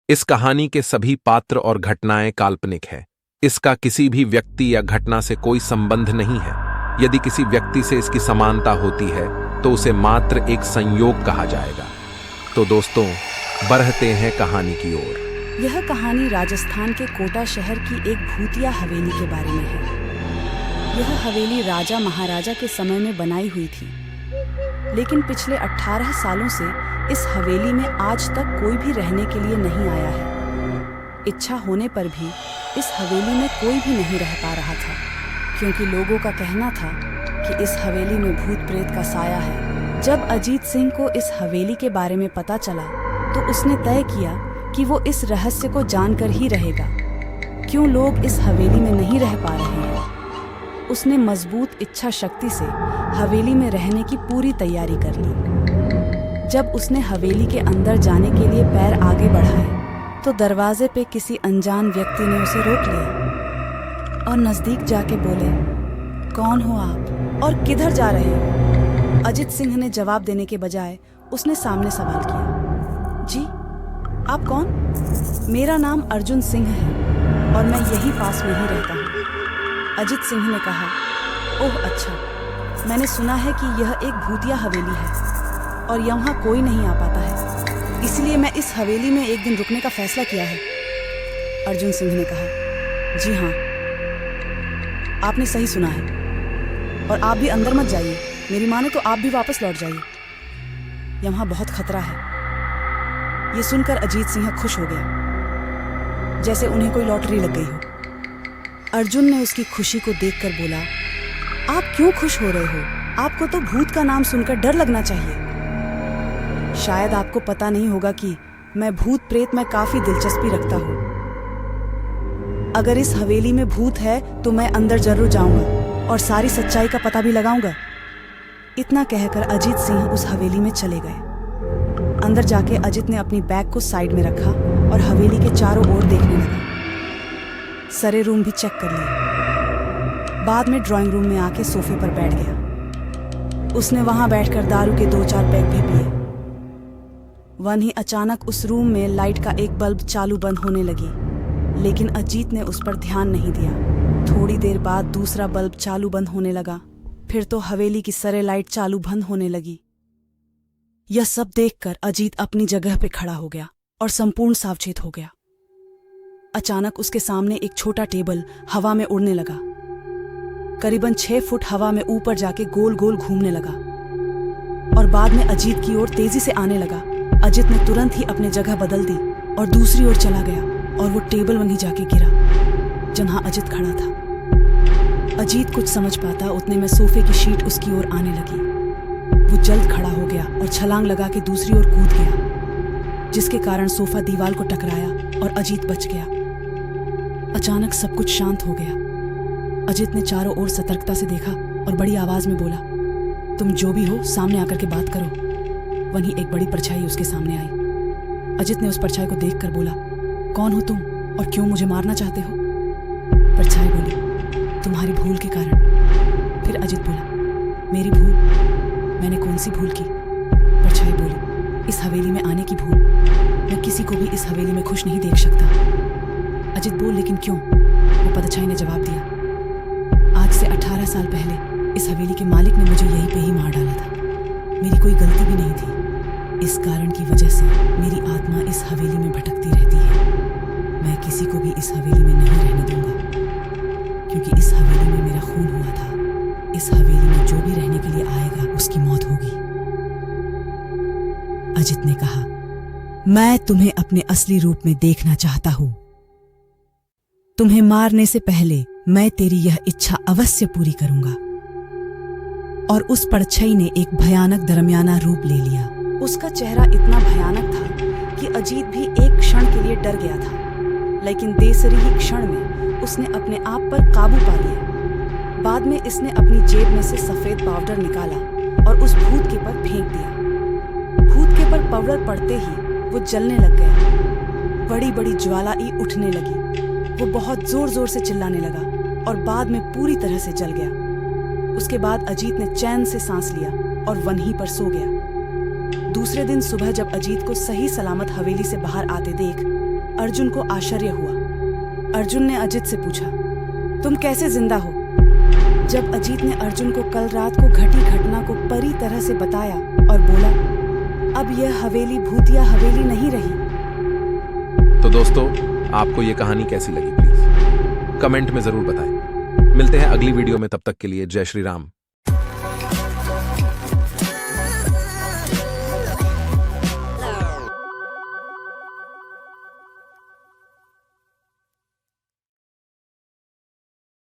इस कहानी के सभी पात्र और घटनाएं काल्पनिक है। इसका किसी भी व्यक्ति या घटना से कोई संबंध नहीं है। यदि किसी व्यक्ति से इसकी समानता होती है तो उसे मात्र एक संयोग कहा जाएगा। तो दोस्तों, बढ़ते हैं कहानी की ओर। यह कहानी राजस्थान के कोटा शहर की एक भूतिया हवेली के बारे में है। यह हवेली राजा महाराजा के समय में बनाई हुई थी, लेकिन पिछले 18 सालों से इस हवेली में आज तक कोई भी रहने के लिए नहीं आया है। इच्छा होने पर भी इस हवेली में कोई भी नहीं रह पा रहा था, क्योंकि लोगों का कहना था कि इस हवेली में भूत प्रेत का साया है। जब अजीत सिंह को इस हवेली के बारे में पता चला तो उसने तय किया कि वो इस रहस्य को जानकर ही रहेगा, क्यों लोग इस हवेली में नहीं रह पा रहे हैं। उसने मजबूत इच्छा शक्ति से हवेली में रहने की पूरी तैयारी कर ली। जब उसने हवेली के अंदर जाने के लिए पैर आगे बढ़ाए तो दरवाजे पे किसी अनजान व्यक्ति ने उसे रोक लिया और नजदीक जाके बोले, कौन हो आप और किधर जा रहे हो? अजीत सिंह ने जवाब देने के बजाय उसने सामने सवाल किया, जी आप कौन? मेरा नाम अर्जुन सिंह है और मैं यही पास में ही रहता हूँ। अजीत सिंह ने कहा, ओह अच्छा, मैंने सुना है कि यह एक भूतिया हवेली है और यहाँ कोई नहीं आ पाता है, इसलिए मैं इस हवेली में एक दिन रुकने का फैसला किया है। अर्जुन सिंह ने कहा, जी हाँ, आपने सही सुना है और आप भी अंदर मत जाइए, मेरी माने तो आप भी वापस लौट जाइए, यहाँ बहुत खतरा है। ये सुनकर अजीत सिंह खुश हो गया, जैसे उन्हें कोई लॉटरी लग गई हो। अर्जुन ने उसकी खुशी को देखकर बोला, आप क्यों खुश हो रहे हो? आपको तो भूत का नाम सुनकर डर लगना चाहिए। शायद आपको पता नहीं होगा कि मैं भूत प्रेत में काफी दिलचस्पी रखता हूँ। अगर इस हवेली में भूत है तो मैं अंदर जरूर जाऊंगा और सारी सच्चाई का पता भी लगाऊंगा। इतना कहकर अजीत सिंह उस हवेली में चले गए। अंदर जाके अजीत ने अपनी बैग को साइड में रखा और हवेली के चारों ओर देखने लगा। सारे रूम भी चेक कर लिए। बाद में ड्राइंग रूम में आके सोफे पर बैठ गया। उसने वहां बैठकर दारू के 2-4 पैक भी पिए। वहीं अचानक उस रूम में लाइट का एक बल्ब चालू बंद होने लगी, लेकिन अजीत ने उस पर ध्यान नहीं दिया। थोड़ी देर बाद दूसरा बल्ब चालू बंद होने लगा, फिर तो हवेली की सारे लाइट चालू बंद होने लगी। यह सब देखकर अजीत अपनी जगह पे खड़ा हो गया और संपूर्ण सावचेत हो गया। अचानक उसके सामने एक छोटा टेबल हवा में उड़ने लगा। करीबन 6 फुट हवा में ऊपर जाके गोल गोल घूमने लगा और बाद में अजीत की ओर तेजी से आने लगा। अजीत ने तुरंत ही अपनी जगह बदल दी और दूसरी ओर चला गया और वो टेबल वहीं जाके गिरा जहां अजीत खड़ा था। अजीत कुछ समझ पाता उतने में सोफे की शीट उसकी ओर आने लगी। वो जल्द खड़ा हो गया और छलांग लगा के दूसरी ओर कूद गया, जिसके कारण सोफा दीवार को टकराया और अजीत बच गया। अचानक सब कुछ शांत हो गया। अजीत ने चारों ओर सतर्कता से देखा और बड़ी आवाज में बोला, तुम जो भी हो सामने आकर के बात करो। वहीं एक बड़ी परछाई उसके सामने आई। अजीत ने उस परछाई को देखकर बोला, कौन हो तुम और क्यों मुझे मारना चाहते हो? परछाई बोली, तुम्हारी भूल के कारण। फिर अजीत बोला, मेरी भूल? मैंने कौन सी भूल की? परछाई बोली, इस हवेली में आने की भूल। मैं किसी को भी इस हवेली में खुश नहीं देख सकता। अजीत बोल, लेकिन क्यों? वो परछाई ने जवाब दिया, आज से 18 साल पहले इस हवेली के मालिक ने मुझे यहीं पे ही मार डाला था। मेरी कोई गलती भी नहीं थी। इस कारण की वजह से मेरी आत्मा इस हवेली में भटकती रहती है। मैं किसी को भी इस हवेली में नहीं रहने दूंगा, क्योंकि इस हवेली में मेरा खून हुआ था। इस हवेली में जो भी रहने के लिए आएगा उसकी मौत होगी। अजीत ने कहा, मैं तुम्हें अपने असली रूप में देखना चाहता हूं। तुम्हें मारने से पहले मैं तेरी यह इच्छा अवश्य पूरी करूंगा। और उस परछाई ने एक भयानक दरमियाना रूप ले लिया। उसका चेहरा इतना भयानक था कि अजीत भी एक क्षण के लिए डर गया था, लेकिन देसरी ही क्षण में उसने अपने आप पर काबू पा लिया। बाद में इसने अपनी जेब में से सफेद पाउडर निकाला और उस भूत के पर फेंक दिया। भूत के पर पाउडर पड़ते ही वो जलने लग गया। बड़ी बड़ी ज्वाला उठने लगी। वो बहुत जोर जोर से चिल्लाने लगा और बाद में पूरी तरह से जल गया। उसके बाद अजीत ने चैन से सांस लिया और वहीं पर सो गया। 2 दूसरे दिन सुबह जब अजीत को सही सलामत हवेली से बाहर आते देख, उसके परिवार वालों ने अर्जुन को आश्चर्य हुआ। अर्जुन ने अजित से पूछा, तुम कैसे जिंदा हो? जब अजीत ने अर्जुन को कल रात को घटी घटना को पूरी तरह से बताया और बोला, अब यह हवेली भूतिया हवेली नहीं रही। तो दोस्तों, आपको ये कहानी कैसी लगी प्लीज कमेंट में जरूर बताएं। मिलते हैं अगली वीडियो में, तब तक के लिए जय श्री राम।